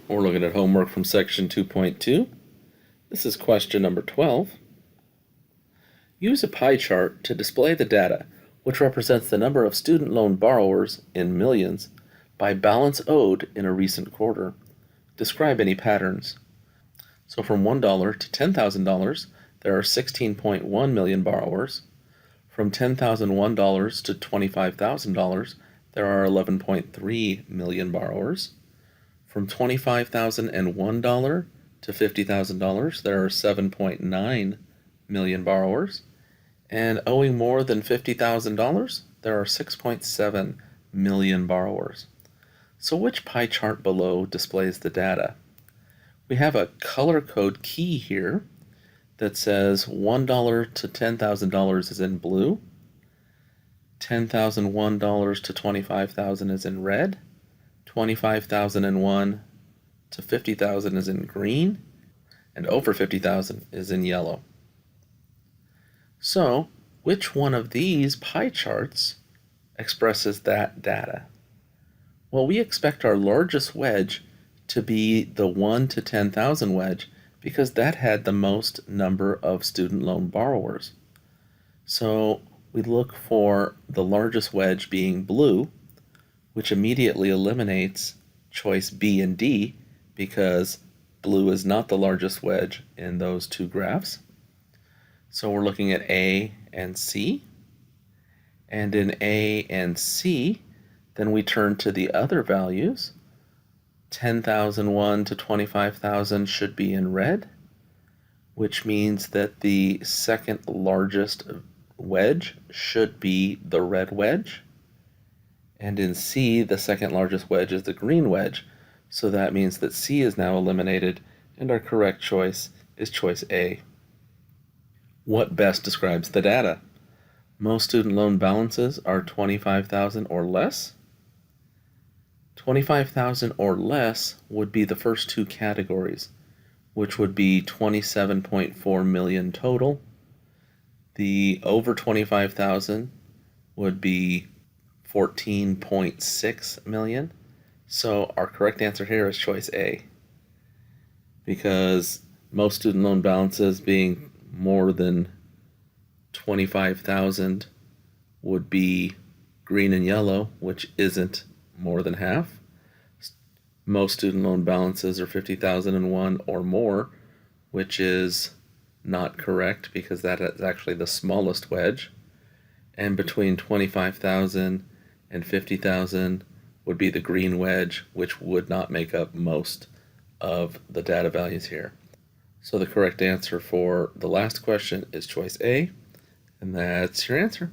We're looking at homework from section 2.2. This is question number 12. Use a pie chart to display the data, which represents the number of student loan borrowers in millions by balance owed in a recent quarter. Describe any patterns. So from $1 to $10,000, there are 16.1 million borrowers. From $10,001 to $25,000, there are 11.3 million borrowers. From $25,001 to $50,000, there are 7.9 million borrowers. And owing more than $50,000, there are 6.7 million borrowers. So which pie chart below displays the data? We have a color code key here that says $1 to $10,000 is in blue, $10,001 to $25,000 is in red, $25,001 to $50,000 is in green, and over $50,000 is in yellow. So, which one of these pie charts expresses that data? Well, we expect our largest wedge to be the 1 to 10,000 wedge because that had the most number of student loan borrowers. So we look for the largest wedge being blue, which immediately eliminates choice B and D because blue is not the largest wedge in those two graphs. So we're looking at A and C. And in A and C, then we turn to the other values. 10,001 to 25,000 should be in red, which means that the second largest wedge should be the red wedge. And in C, the second largest wedge is the green wedge. So that means that C is now eliminated, and our correct choice is choice A. What best describes the data? Most student loan balances are 25,000 or less. 25,000 or less would be the first two categories, which would be 27.4 million total. The over 25,000 would be 14.6 million. So our correct answer here is choice A, because most student loan balances being more than 25,000 would be green and yellow, which isn't more than half. Most student loan balances are 50,001 or more, which is not correct because that is actually the smallest wedge. And between 25,000 and 50,000 would be the green wedge, which would not make up most of the data values here. So the correct answer for the last question is choice A, and that's your answer.